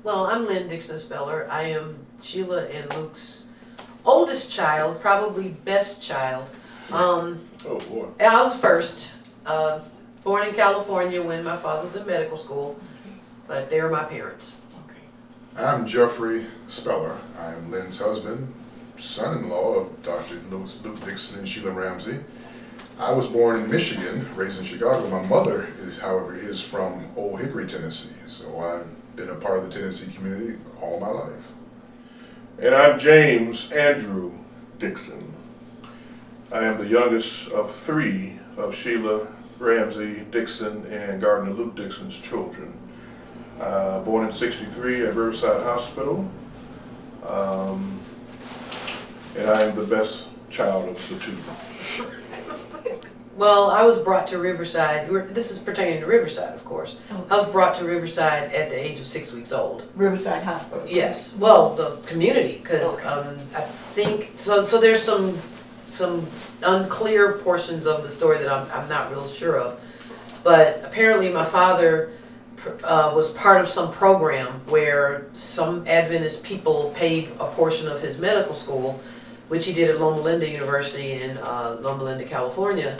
Well, I'm Lynn Dixon Speller. I am Sheila and Luke's oldest child, probably best child. Oh, boy. I was the first, born in California when my father was in medical school, but they were my parents. I'm Jeffrey Speller. I am Lynn's husband, son-in-law of Dr. Luke Dixion and Sheila Ramsey. I was born in Michigan, raised in Chicago. My mother, however, is from Old Hickory, Tennessee. So I've been a part of the Tennessee community all my life. And I'm James Andrew Dixon. I am the youngest of three of Sheila Ramsey Dixon and Gardner Luke Dixon's children. Born in '63 at Riverside Hospital. And I am the best child of the two. Well, I was brought to Riverside. This is pertaining to Riverside, of course. Oh. I was brought to Riverside at the age of 6 weeks old. Riverside Hospital. Yes, well, the community, because Okay. I think so. So there's some unclear portions of the story that I'm not real sure of. But apparently, my father was part of some program where some Adventist people paid a portion of his medical school, which he did at Loma Linda University in Loma Linda, California.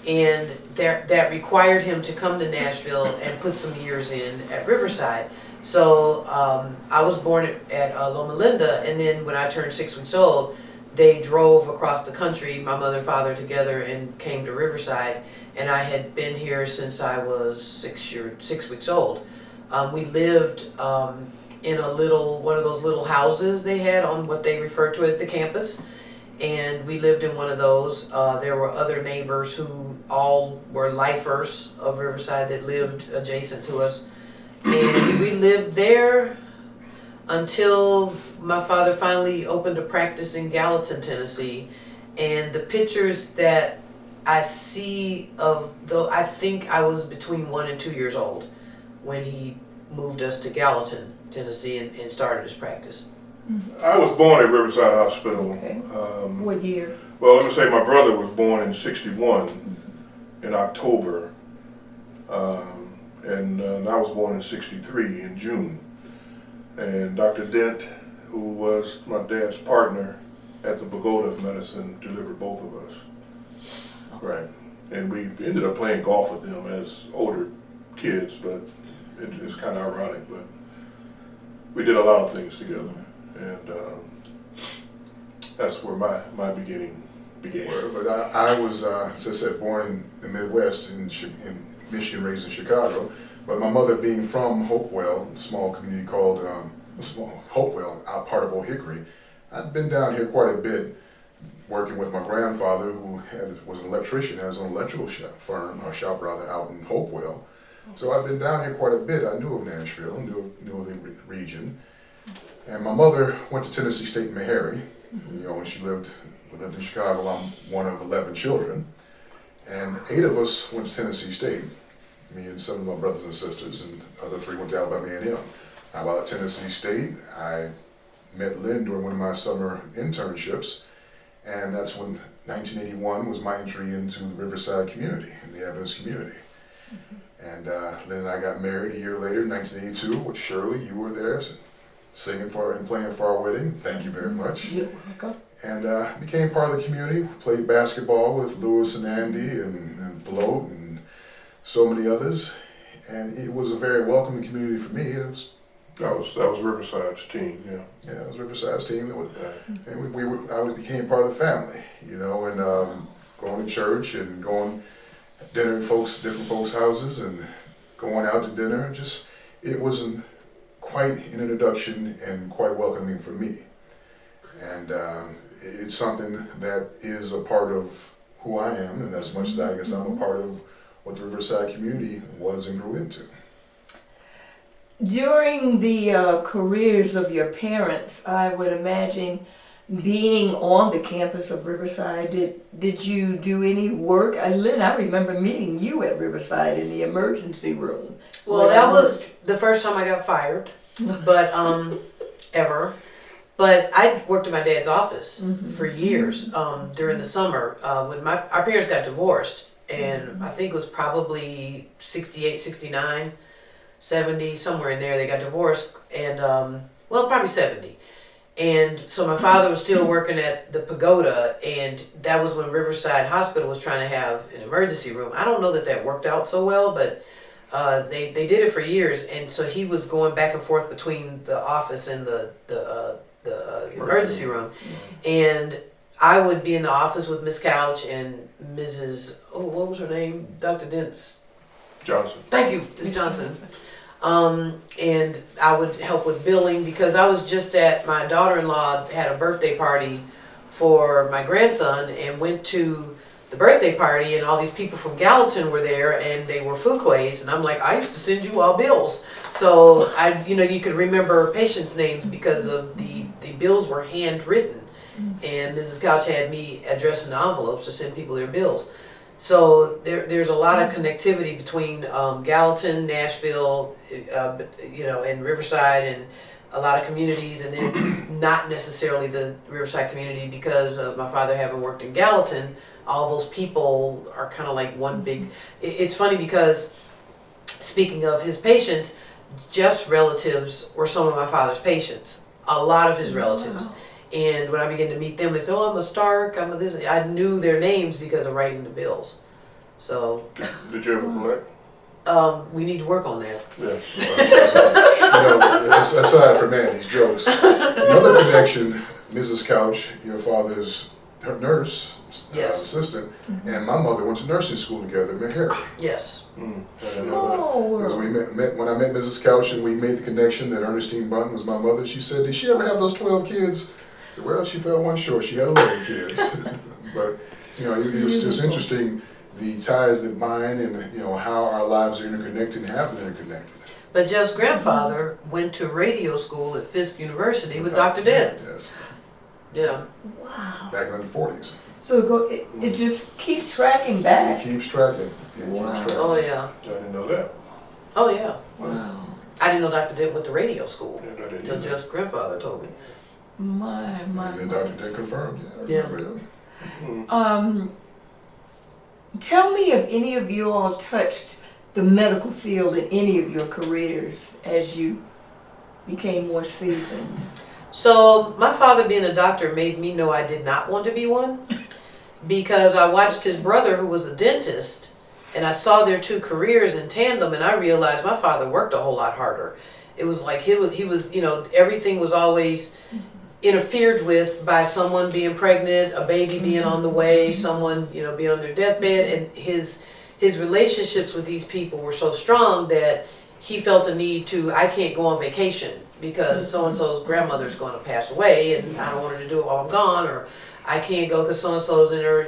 And that required him to come to Nashville and put some years in at Riverside. So I was born at Loma Linda, and then when I turned 6 weeks old, they drove across the country, my mother and father together, and came to Riverside. And I had been here since I was 6 weeks old. We lived in one of those little houses they had on what they referred to as the campus. And we lived in one of those. There were other neighbors who all were lifers of Riverside that lived adjacent to us. And we lived there until my father finally opened a practice in Gallatin, Tennessee. And the pictures that I see I think I was between 1 and 2 years old when he moved us to Gallatin, Tennessee, and started his practice. I was born at Riverside Hospital. Okay. What year? Well, let me say my brother was born in '61 in October. And I was born in '63 in June. And Dr. Dent, who was my dad's partner at the Pagoda of Medicine, delivered both of us. Right. And we ended up playing golf with him as older kids, but it's kind of ironic, but we did a lot of things together. And that's where my beginning began. But I was, as I said, born in the Midwest in Michigan, raised in Chicago. But my mother being from Hopewell, a small community called Hopewell, out part of Old Hickory, I'd been down here quite a bit working with my grandfather, who was an electrician, has an electrical shop out in Hopewell. So I've been down here quite a bit. I knew of Nashville, knew of the region. And my mother went to Tennessee State in Meharry. When she lived in Chicago. I'm one of 11 children. And 8 of us went to Tennessee State. Me and some of my brothers and sisters, and the other 3 went to Alabama A&M. While at Tennessee State, I met Lynn during one of my summer internships. And that's when 1981 was my entry into the Riverside community, in the Adventist community. And Lynn and I got married a year later, in 1982, with Shirley. You were there, singing and playing for our wedding. Thank you very much. You're welcome. And became part of the community. Played basketball with Lewis and Andy and Bloat and so many others. And it was a very welcoming community for me. That was Riverside's team, yeah. Yeah, it was Riverside's team. And I became part of the family, and going to church and going dinner at different folks' houses and going out to dinner. It was quite an introduction and quite welcoming for me. And it's something that is a part of who I am, and as much as I guess I'm a part of what the Riverside community was and grew into. During the careers of your parents, I would imagine being on the campus of Riverside, did you do any work? Lynn, I remember meeting you at Riverside in the emergency room. Well, that was the first time I got fired, but ever. But I worked in my dad's office for years during the summer when our parents got divorced, and I think it was probably 68, 69. 70, somewhere in there. They got divorced, and well, probably 70. And so my father was still working at the Pagoda, and that was when Riverside Hospital was trying to have an emergency room. I don't know that worked out so well, but they did it for years, and so he was going back and forth between the office and the emergency room, and I would be in the office with Miss Couch and Mrs. Oh, what was her name? Dr. Dent's. Johnson. Thank you, Ms. Johnson. And I would help with billing because I was just at my daughter-in-law had a birthday party for my grandson and went to the birthday party and all these people from Gallatin were there and they were Fuquays and I'm like, I used to send you all bills. So you could remember patients' names because of the bills were handwritten and Mrs. Couch had me addressing the envelopes to send people their bills. So there's a lot of connectivity between Gallatin, Nashville, and Riverside, and a lot of communities, and then not necessarily the Riverside community because of my father having worked in Gallatin. All those people are kind of like one big. It's funny because speaking of his patients, Jeff's relatives were some of my father's patients. A lot of his relatives. Wow. And when I began to meet them, they said, "Oh, I'm a Stark. I'm a this." I knew their names because of writing the bills. So. Did you ever collect? We need to work on that. Yeah. Aside from Andy's jokes, another connection. Mrs. Couch, your father's her nurse, Yes. assistant, and my mother went to nursing school together in Meharry. Yes. I didn't know Because we met when I met Mrs. Couch and we made the connection that Ernestine Bunn was my mother. She said, "Did she ever have those 12 kids?" I said, "Well, she fell one short. She had 11 kids." But it was just interesting the ties that bind and how our lives are interconnected and have been interconnected. But Jeff's grandfather went to radio school at Fisk University with Dr. Dent. Yes. Yeah. Wow. Back in the 40s. So it just keeps tracking back. It keeps tracking. Wow. Oh yeah. I didn't know that. Oh yeah. Wow. I didn't know Dr. Dent went to radio school Yeah, I didn't until either. Jeff's grandfather told me. My. And then Dr. Dent confirmed. Yeah. Tell me if any of you all touched the medical field in any of your careers as you became more seasoned. So my father being a doctor made me know I did not want to be one because I watched his brother who was a dentist and I saw their two careers in tandem and I realized my father worked a whole lot harder. It was like he was everything was always interfered with by someone being pregnant, a baby being on the way, someone being on their deathbed, and his relationships with these people were so strong that he felt a need to, I can't go on vacation because so-and-so's grandmother's going to pass away and I don't want her to do it while I'm gone, or I can't go because so-and-so's in her,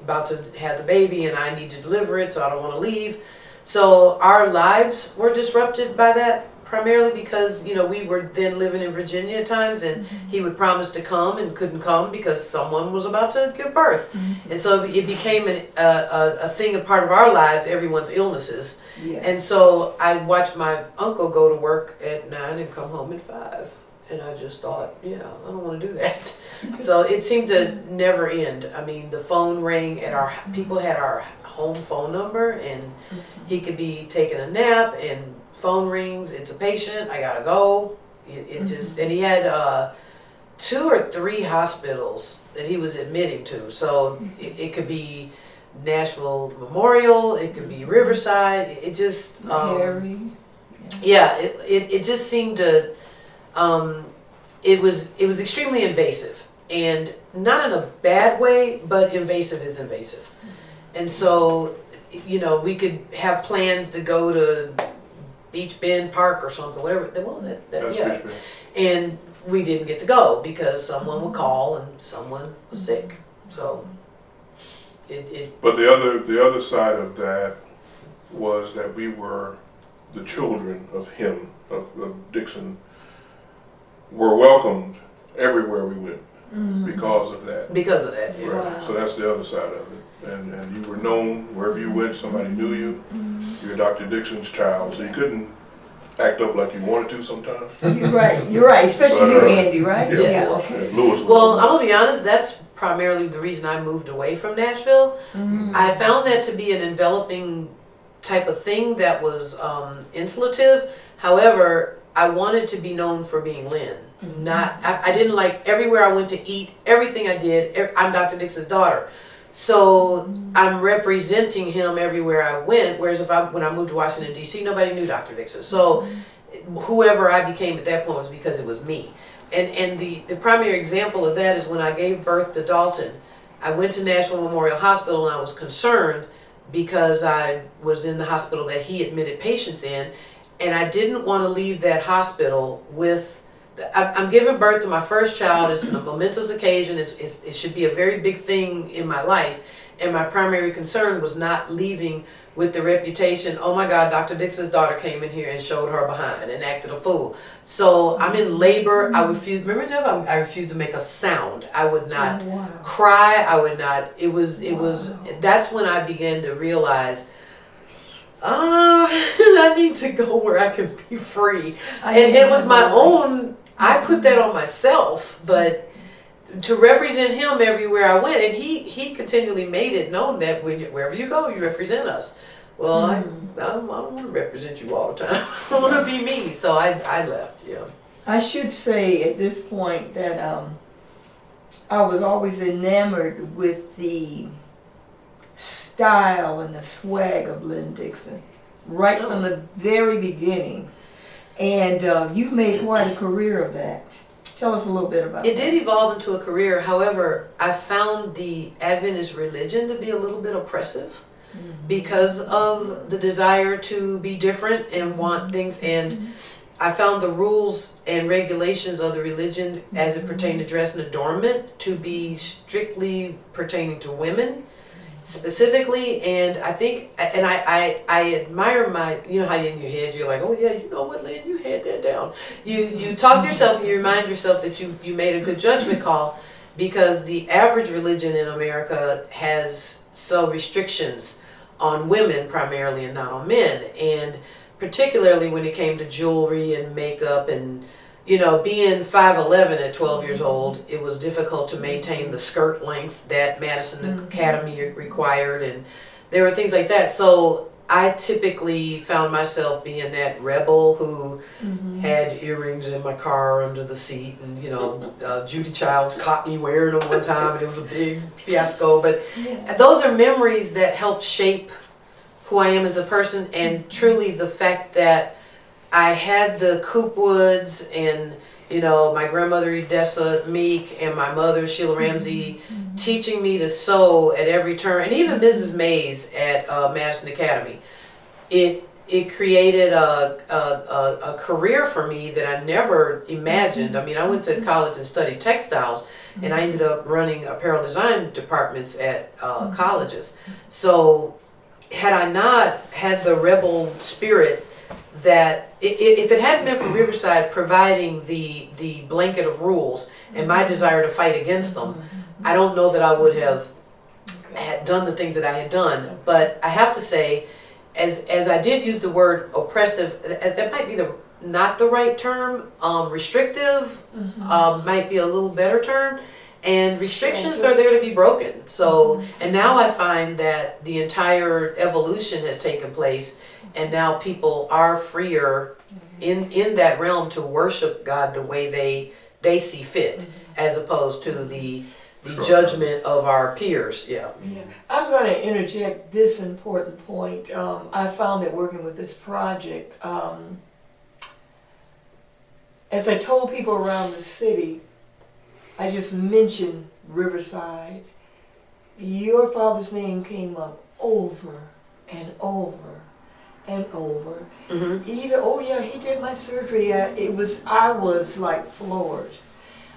about to have the baby and I need to deliver it so I don't want to leave. So our lives were disrupted by that primarily because, we were then living in Virginia at times and he would promise to come and couldn't come because someone was about to give birth. And so it became a thing, a part of our lives, everyone's illnesses. Yeah. And so I watched my uncle go to work at 9 and come home at 5. And I just thought, I don't want to do that. So it seemed to never end. I mean, the phone rang at people had our home phone number and he could be taking a nap and phone rings, it's a patient, I gotta go. It just, and he had 2 or 3 hospitals that he was admitting to. So it could be Nashville Memorial, it could be Riverside, it just, it just seemed to, it was extremely invasive. And not in a bad way, but invasive is invasive. And so, we could have plans to go to Beach Bend Park or something, whatever. What was it? That's Yeah. Beach Bend. And we didn't get to go because someone would call and someone was sick. So But the other side of that was that we were the children of him, of Dixion, were welcomed everywhere we went because of that. because of that. Yeah. Right. Wow. So that's the other side of it. And you were known wherever you went, somebody knew you. You're Dr. Dixon's child, so you couldn't act up like you wanted to sometimes. You're right. Especially you, Andy, right? Yes. Yeah. Okay. Lewis was Well, I'm gonna be honest. That's primarily the reason I moved away from Nashville. I found that to be an enveloping type of thing that was insulative. However, I wanted to be known for being Lynn. I didn't like everywhere I went to eat, everything I did, I'm Dr. Dixon's daughter. So I'm representing him everywhere I went, whereas when I moved to Washington, D.C., nobody knew Dr. Dixon. So whoever I became at that point was because it was me. And the primary example of that is when I gave birth to Dalton. I went to National Memorial Hospital and I was concerned because I was in the hospital that he admitted patients in, and I didn't want to leave that hospital with, I'm giving birth to my first child. It's a momentous occasion. It should be a very big thing in my life, and my primary concern was not leaving with the reputation, oh my God, Dr. Dixon's daughter came in here and showed her behind and acted a fool. So I'm in labor. I refused, remember Jeff, I refused to make a sound. I would not cry. I would not, it was, that's when I began to realize, I need to go where I can be free. And it was my own, I put that on myself, but to represent him everywhere I went, and he continually made it known that wherever you go, you represent us. Well, I don't want to represent you all the time. I want to be me, so I left. Yeah. I should say at this point that I was always enamored with the style and the swag of Lynn Dixion, right from the very beginning. And you've made quite a career of that. Tell us a little bit about it. That. It did evolve into a career. However, I found the Adventist religion to be a little bit oppressive because of the desire to be different and want things. And I found the rules and regulations of the religion as it pertained to dress and adornment to be strictly pertaining to women specifically. And I think, and I admire my, you know how in your head you're like, oh yeah, you know what, Lynn, you had that down. You talk to yourself and you remind yourself that you made a good judgment call, because the average religion in America has some restrictions on women primarily and not on men. And particularly when it came to jewelry and makeup and, you know, being 5'11" at 12 years old, it was difficult to maintain the skirt length that Madison Academy required, and there were things like that. So I typically found myself being that rebel who had earrings in my car under the seat, and you know, Judy Childs caught me wearing them one time, and it was a big fiasco. But those are memories that helped shape who I am as a person, and truly the fact that I had the Coopwoods and, you know, my grandmother Edessa Meek and my mother Sheila Ramsey teaching me to sew at every turn, and even Mrs. Mays at Madison Academy. It created a career for me that I never imagined. I mean, I went to college and studied textiles, and I ended up running apparel design departments at colleges. So had I not had the rebel spirit, that if it hadn't been for Riverside providing the blanket of rules and my desire to fight against them, I don't know that I would have had done the things that I had done. But I have to say, as I did use the word oppressive, that might be not the right term. Restrictive might be a little better term. And restrictions are there to be broken. So, and now I find that the entire evolution has taken place, and now people are freer in that realm to worship God the way they see fit, as opposed to the judgment of our peers. Yeah. I'm going to interject this important point. I found that working with this project, as I told people around the city, I just mentioned Riverside. Your father's name came up over and over and over. Either, oh yeah, he did my surgery. I was like floored.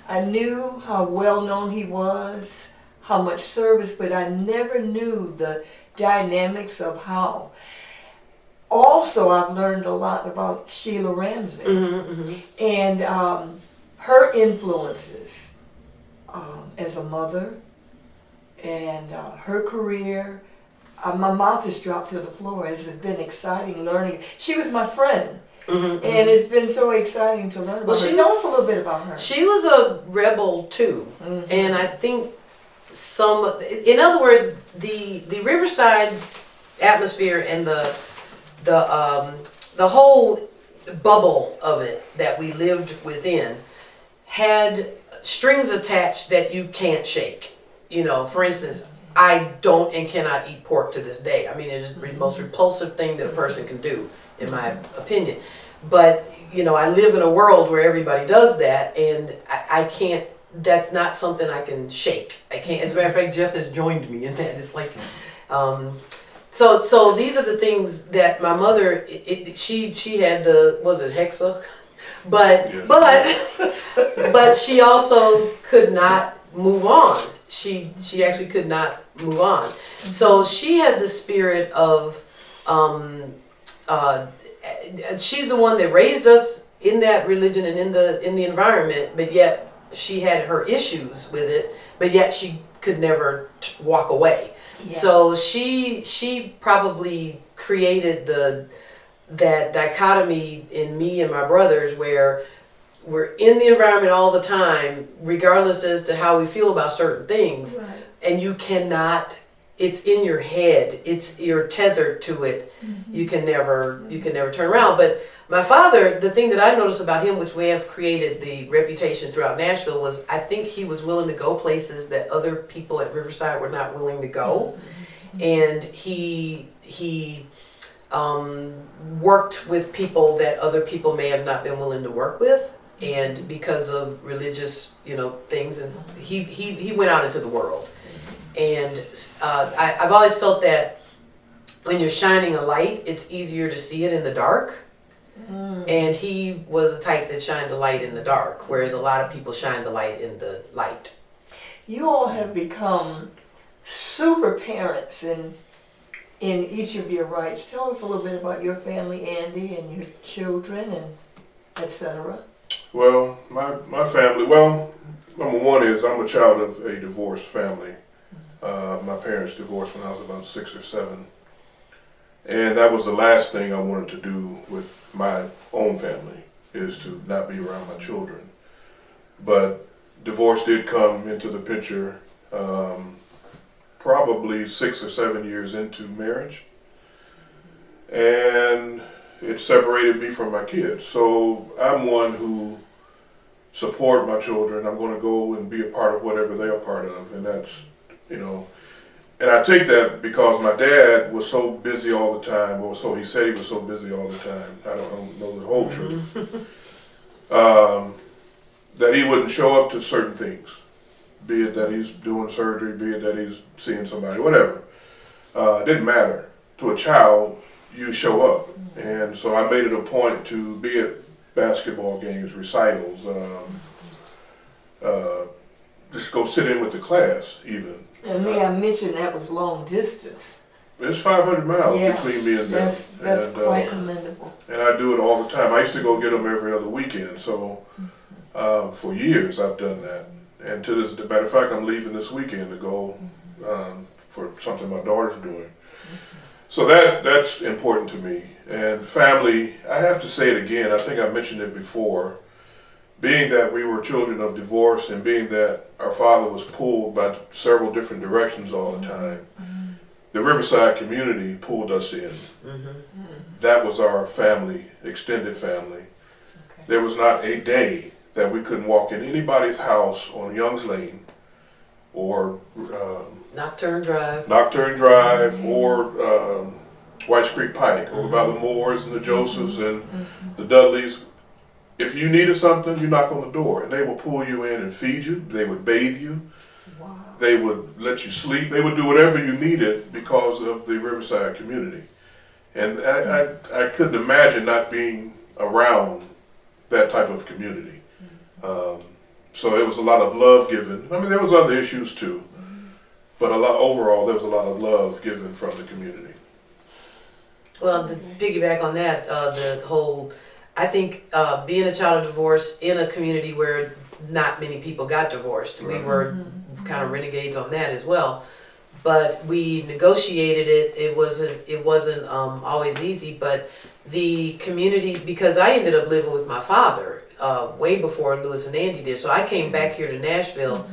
I knew how well known he was, how much service, but I never knew the dynamics of how. Also, I've learned a lot about Sheila Ramsey and her influences as a mother, and her career. My mouth has dropped to the floor. It's been exciting learning. She was my friend, and it's been so exciting to learn about her. Tell us a little bit about her. She was a rebel too, and I think in other words, the Riverside atmosphere and the the whole bubble of it that we lived within had strings attached that you can't shake. You know, for instance, I don't and cannot eat pork to this day. I mean, it is the most repulsive thing that a person can do, in my opinion. But, you know, I live in a world where everybody does that, and I can't, that's not something I can shake. I can't, as a matter of fact, Jeff has joined me in that. It's like, so these are the things that my mother, she had the, was it Hexa? But, Yes. but she also could not move on. She actually could not move on. So she had the spirit of, she's the one that raised us in that religion and in the environment, but yet she had her issues with it, but yet she could never walk away. Yeah. So she probably created that dichotomy in me and my brothers where we're in the environment all the time, regardless as to how we feel about certain things, Right. and you cannot. It's in your head. You're tethered to it. Mm-hmm. You can never turn around. But my father, the thing that I noticed about him, which may have created the reputation throughout Nashville, was I think he was willing to go places that other people at Riverside were not willing to go, and he worked with people that other people may have not been willing to work with. And because of religious, things, and he went out into the world. And I've always felt that when you're shining a light, it's easier to see it in the dark. And he was the type that shined the light in the dark, whereas a lot of people shine the light in the light. You all have become super parents in each of your rights. Tell us a little bit about your family, Andy, and your children, and etc. Well, my family, well, number one is I'm a child of a divorced family. My parents divorced when I was about 6 or 7. And that was the last thing I wanted to do with my own family, is to not be around my children. But divorce did come into the picture probably 6 or 7 years into marriage. And it separated me from my kids. So I'm one who support my children. I'm going to go and be a part of whatever they're a part of. And that's, and I take that because my dad was so busy all the time, or so he said he was so busy all the time. I don't know the whole truth. That he wouldn't show up to certain things, be it that he's doing surgery, be it that he's seeing somebody, whatever. It didn't matter. To a child, you show up. And so I made it a point to be at basketball games, recitals, just go sit in with the class even. And may I mention that was long distance. It's 500 miles Yeah, between me and them. That's quite commendable. And I do it all the time. I used to go get them every other weekend. So for years I've done that. And to this, matter of fact, I'm leaving this weekend to go for something my daughter's doing. So that's important to me. And family, I have to say it again, I think I mentioned it before, being that we were children of divorce and being that our father was pulled by several different directions all the time, the Riverside community pulled us in. That was our family, extended family. There was not a day that we couldn't walk in anybody's house on Young's Lane or Nocturne Drive. or Whites Creek Pike, over by the Moores and the Josephs and the Dudleys. If you needed something, you knock on the door and they will pull you in and feed you. They would bathe you. Wow. They would let you sleep. They would do whatever you needed because of the Riverside community. And I couldn't imagine not being around that type of community. So it was a lot of love given. I mean, there was other issues too, but overall there was a lot of love given from the community. Well, to piggyback on that, I think being a child of divorce in a community where not many people got divorced, we were kind of renegades on that as well. But we negotiated it. It wasn't always easy, but the community, because I ended up living with my father way before Lewis and Andy did. So I came back here to Nashville.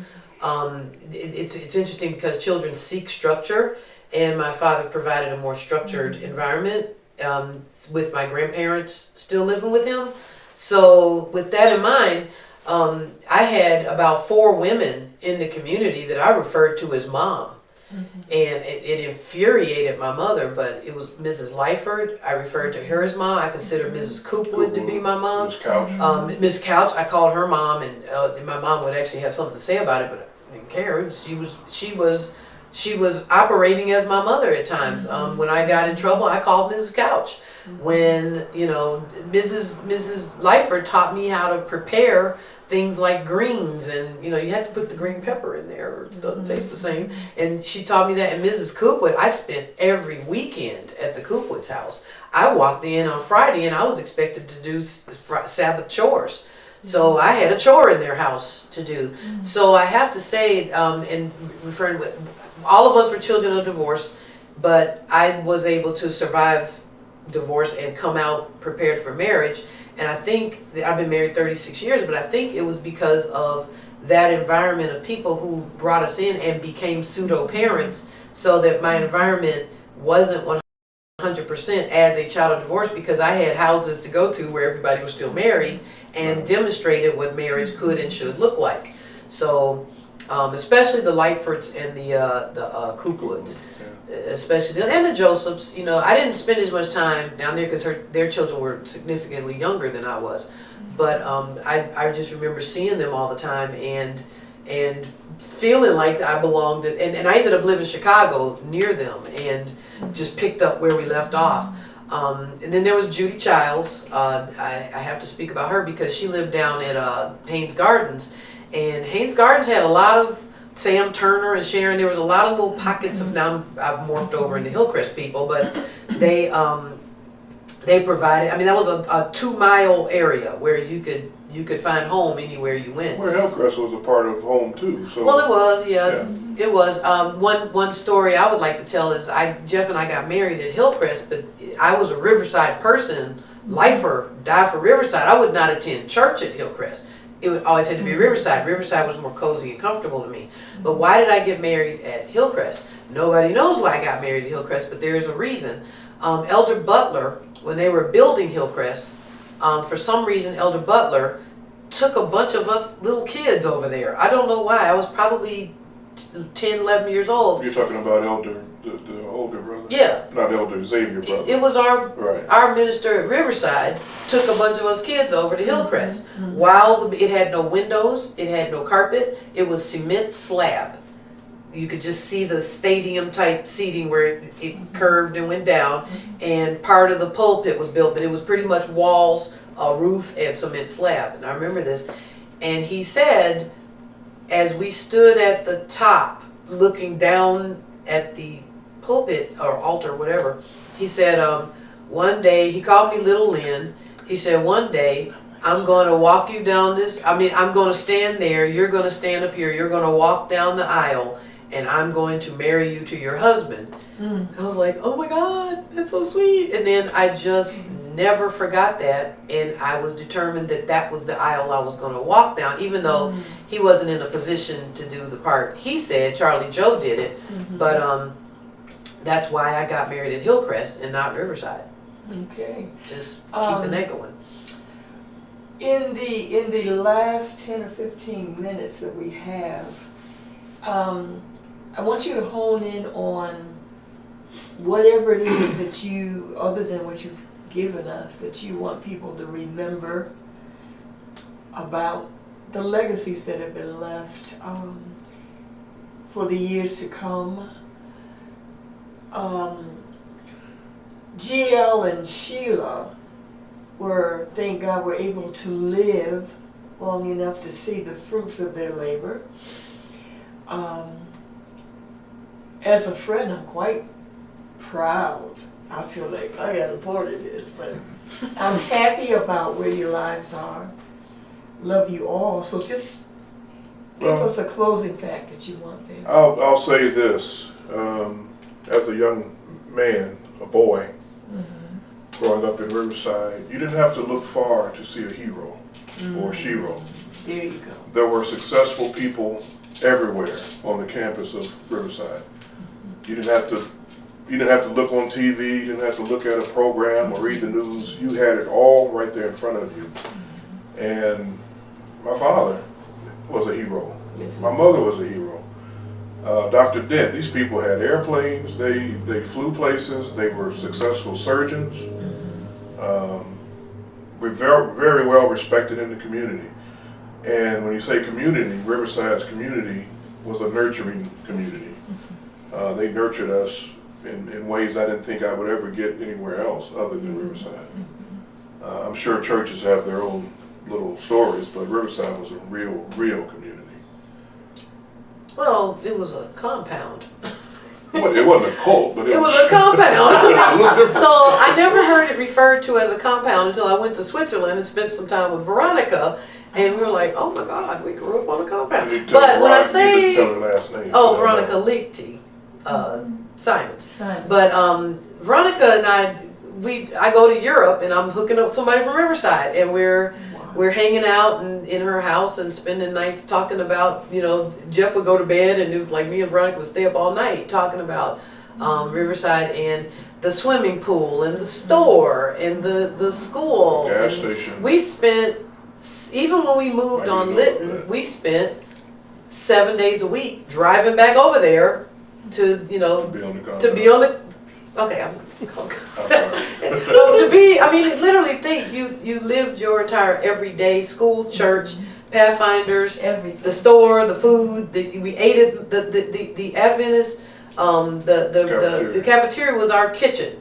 It's interesting because children seek structure, and my father provided a more structured environment with my grandparents still living with him. So with that in mind, I had about 4 women in the community that I referred to as mom. And it infuriated my mother, but it was Mrs. Lyford. I referred to her as mom. I considered Mrs. Coopwood to be my mom. Miss Couch. Miss Couch, I called her mom, and my mom would actually have something to say about it, but I didn't care. She was operating as my mother at times. When I got in trouble, I called Mrs. Couch. When Mrs. Lyford taught me how to prepare things like greens, and you had to put the green pepper in there, or it doesn't taste the same. And she taught me that. And Mrs. Coopwood, I spent every weekend at the Coopwood's house. I walked in on Friday and I was expected to do Sabbath chores. So I had a chore in their house to do. So I have to say, and referring with, all of us were children of divorce, but I was able to survive divorce and come out prepared for marriage. And I think I've been married 36 years, but I think it was because of that environment of people who brought us in and became pseudo parents, so that my environment wasn't 100% as a child of divorce, because I had houses to go to where everybody was still married and demonstrated what marriage could and should look like. So especially the Lightfords and the Coopwoods. Especially and the Josephs, I didn't spend as much time down there because their children were significantly younger than I was, but I just remember seeing them all the time and feeling like I belonged, and I ended up living in Chicago near them and just picked up where we left off. And then there was Judy Childs. I have to speak about her because she lived down at Haynes Gardens, and Haynes Gardens had a lot of Sam Turner and Sharon. There was a lot of little pockets of, now I've morphed over into Hillcrest people, but they provided, that was a 2-mile area where you could find home anywhere you went. Well, Hillcrest was a part of home too. So. Well, it was, yeah. It was. One story I would like to tell is Jeff and I got married at Hillcrest, but I was a Riverside person, lifer, die for Riverside. I would not attend church at Hillcrest. It always had to be Riverside. Riverside was more cozy and comfortable to me. But why did I get married at Hillcrest? Nobody knows why I got married at Hillcrest, but there is a reason. Elder Butler, when they were building Hillcrest, for some reason Elder Butler took a bunch of us little kids over there. I don't know why. I was probably 10, 11 years old. You're talking about Elder, the older brother? Yeah. Not Elder Xavier brother. It was our minister at Riverside took a bunch of us kids over to Hillcrest. While it had no windows, it had no carpet, it was cement slab. You could just see the stadium type seating where it curved and went down, and part of the pulpit was built, but it was pretty much walls, a roof, and cement slab. And I remember this. And he said, as we stood at the top looking down at the pulpit or altar, whatever, he said, one day, he called me Little Lynn. He said, one day I'm going to walk you down this, I'm going to stand there, you're going to stand up here, you're going to walk down the aisle, and I'm going to marry you to your husband. I was like, oh my God, that's so sweet. And then I just never forgot that, and I was determined that that was the aisle I was going to walk down, even though he wasn't in a position to do the part he said. Charlie Joe did it, but that's why I got married at Hillcrest and not Riverside. Okay. Just keeping that going. In the last 10 or 15 minutes that we have, I want you to hone in on whatever it is that you, other than what you've given us, that you want people to remember about the legacies that have been left for the years to come. GL and Sheila were, thank God, were able to live long enough to see the fruits of their labor. As a friend, I'm quite proud. I feel like I got a part of this, but I'm happy about where your lives are. Love you all. So just give us a closing fact that you want there. I'll say this. As a young man, a boy, growing up in Riverside, you didn't have to look far to see a hero or a shero. There you go. There were successful people everywhere on the campus of Riverside. You didn't have to You didn't have to look on TV, you didn't have to look at a program or read the news. You had it all right there in front of you. And my father was a hero. Yes. My mother was a hero. Dr. Dent, these people had airplanes, they flew places, they were successful surgeons. We're very, very well respected in the community. And when you say community, Riverside's community was a nurturing community. They nurtured us in ways I didn't think I would ever get anywhere else other than Riverside. I'm sure churches have their own little stories, but Riverside was a real community. Well, it was a compound. Well, it wasn't a cult, but It was a compound. a little different. So I never heard it referred to as a compound until I went to Switzerland and spent some time with Veronica, and we were like, "Oh my God, we grew up on a compound." But when I You say, tell her last name. oh, Veronica Lichty, Simons. Simon. But Veronica and I go to Europe, and I'm hooking up with somebody from Riverside, and we're hanging out in her house and spending nights talking about, Jeff would go to bed, and it was like me and Veronica would stay up all night talking about Riverside and the swimming pool and the store and the school. Gas And station. we spent, even when we moved I on didn't know about Lytton, that. we spent 7 days a week driving back over there to, To be on the compound. to be on the, okay, I'm I'm sorry. no, to be, I mean, literally think, you lived your entire everyday school, church, Pathfinders, Everything. the store, the food, we ate at the Adventist, the cafeteria was our kitchen.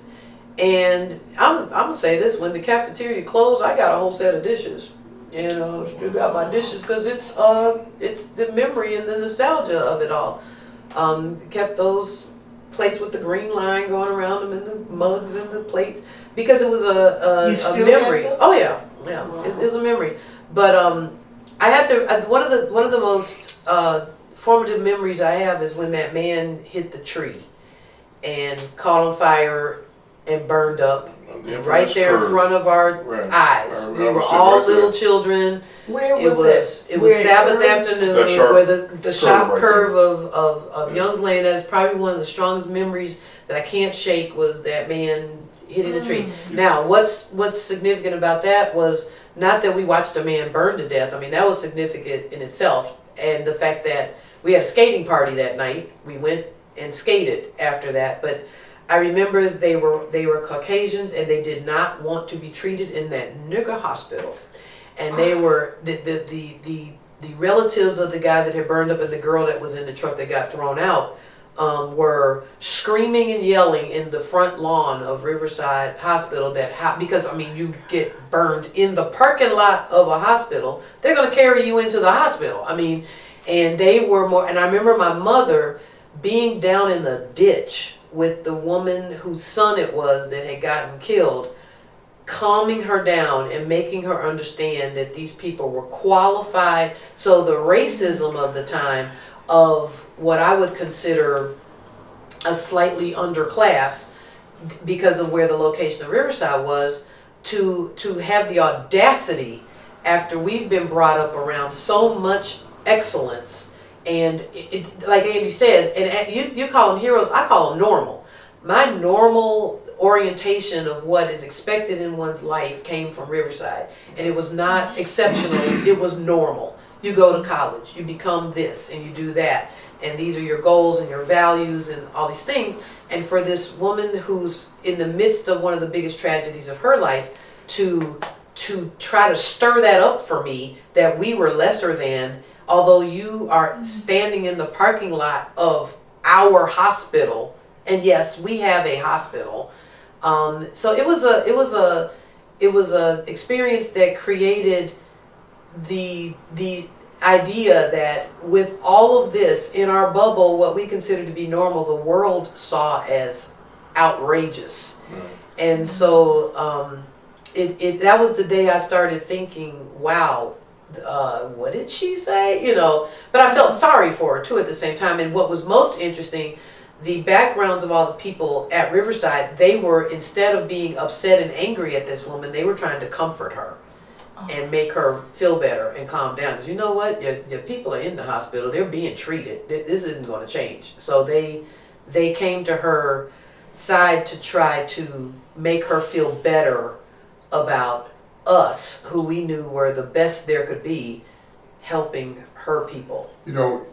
And I'm gonna say this, when the cafeteria closed, I got a whole set of dishes. Still got my dishes, because it's the memory and the nostalgia of it all. Kept those plates with the green line going around them, and the mugs and the plates, because it was You a still memory. have them? Oh yeah, Wow. it's a memory. But I had to. One of the most formative memories I have is when that man hit the tree and caught on fire and burned up The infamous right there in curve. front of our Right. eyes. I We were was sitting all right there. little children. Where It was was Where Sabbath curved? afternoon, That sharp where the sharp right curve of Yeah. Young's Lane. That's probably one of the strongest memories that I can't shake, was that man hitting the tree. Now, what's significant about that was not that we watched a man burn to death. I mean, that was significant in itself, and the fact that we had a skating party that night. We went and skated after that, but I remember they were Caucasians, and they did not want to be treated in that nigger hospital. And they were the relatives of the guy that had burned up and the girl that was in the truck that got thrown out were screaming and yelling in the front lawn of Riverside Hospital because I mean, you get burned in the parking lot of a hospital, they're gonna carry you into the hospital. I mean, and they were more. And I remember my mother being down in the ditch with the woman whose son it was that had gotten killed, calming her down and making her understand that these people were qualified. So the racism of the time, of what I would consider a slightly underclass, because of where the location of Riverside was, to have the audacity, after we've been brought up around so much excellence. And like Andy said, and you call them heroes, I call them normal. My normal orientation of what is expected in one's life came from Riverside. And it was not exceptional, it was normal. You go to college, you become this, and you do that. And these are your goals and your values and all these things. And for this woman who's in the midst of one of the biggest tragedies of her life to try to stir that up for me, that we were lesser than, although you are standing in the parking lot of our hospital, and yes, we have a hospital. So it was a experience that created the idea that with all of this in our bubble, what we consider to be normal, the world saw as outrageous. And so that was the day I started thinking, wow, what did she say? But I felt sorry for her too at the same time. And what was most interesting, the backgrounds of all the people at Riverside, they were, instead of being upset and angry at this woman, they were trying to comfort her and make her feel better and calm down. Because you know what? Your people are in the hospital. They're being treated. This isn't going to change. So they came to her side to try to make her feel better about us, who we knew were the best there could be, helping her people. You know,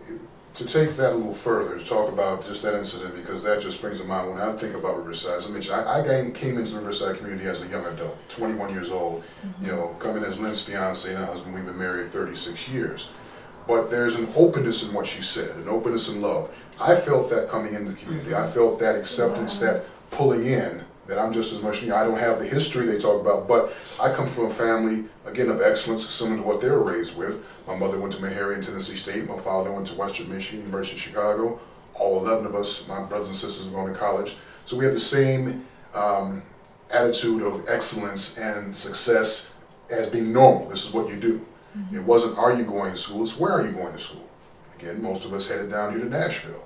to take that a little further, to talk about just that incident, because that just brings to mind when I think about Riverside. As I mentioned, I came into the Riverside community as a young adult, 21 years old, you know, coming as Lynn's fiance and husband. We've been married 36 years. But there's an openness in what she said, an openness in love. I felt that coming into the community. I felt that acceptance, that pulling in, that I'm just as much, you know, I don't have the history they talk about, but I come from a family, again, of excellence, similar to what they were raised with. My mother went to Meharry in Tennessee State. My father went to Western Michigan, University of Chicago. All 11 of us, my brothers and sisters, were going to college. So we have the same attitude of excellence and success as being normal. This is what you do. It wasn't, are you going to school? It's, where are you going to school? Again, most of us headed down here to Nashville.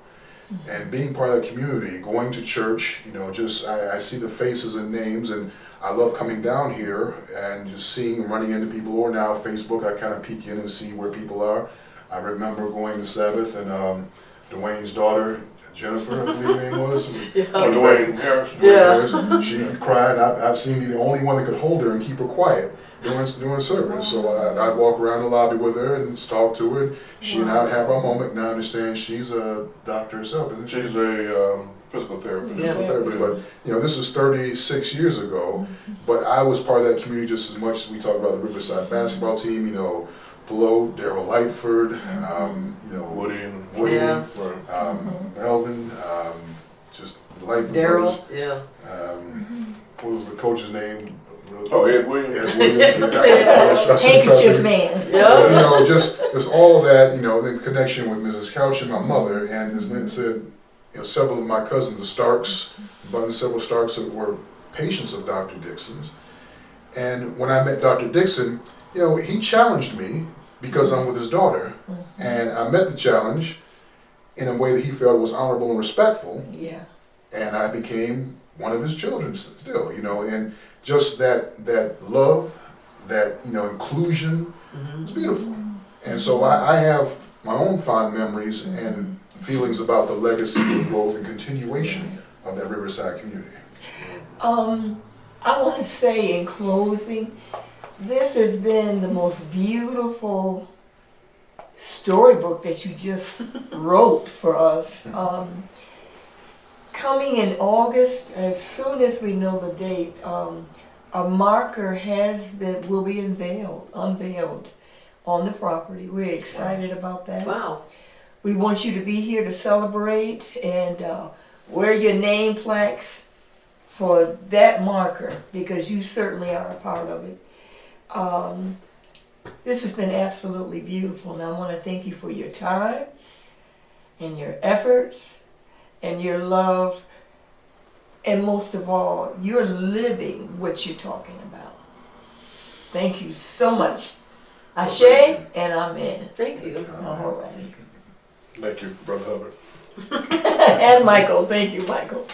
And being part of that community, going to church, you know, just, I see the faces and names, and I love coming down here and just seeing and running into people, or now Facebook, I kind of peek in and see where people are. I remember going to Sabbath, and Dwayne's daughter, Jennifer, I believe her name was. Dwayne Harris. Yeah. She cried. I seemed to be the only one that could hold her and keep her quiet during service. So I'd walk around the lobby with her and talk to her. And she and I would have our moment. Now I understand she's a doctor herself, isn't she? She's a physical therapist. Yeah. But you know, this is 36 years ago. But I was part of that community just as much as we talk about the Riverside basketball team. You know, below Daryl Lightford, you know, Woody, Yeah. Melvin, just Lightford. Daryl, yeah. What was the coach's name? Oh, Ed Williams. Ed Williams. Handkerchief man. Yeah. You know, just all of that, you know, the connection with Mrs. Couch and my mother, and as Lynn said, you know, several of my cousins, the Starks, several Starks were patients of Dr. Dixon's. And when I met Dr. Dixon, you know, he challenged me because I'm with his daughter, and I met the challenge in a way that he felt was honorable and respectful. Yeah. And I became one of his children still, you know, and just that love, that, you know, inclusion, it's beautiful. And so I have my own fond memories and feelings about the legacy and growth and continuation of that Riverside community. I want to say in closing, this has been the most beautiful storybook that you just wrote for us. Coming in August, as soon as we know the date, a marker will be unveiled on the property. We're excited about that. Wow. We want you to be here to celebrate and wear your name plaques for that marker, because you certainly are a part of it. This has been absolutely beautiful, and I want to thank you for your time and your efforts and your love, and most of all, you're living what you're talking about. Thank you so much. Ashe and amen. Thank you. All right. Thank you, Brother Hubbard. And Michael. Thank you, Michael.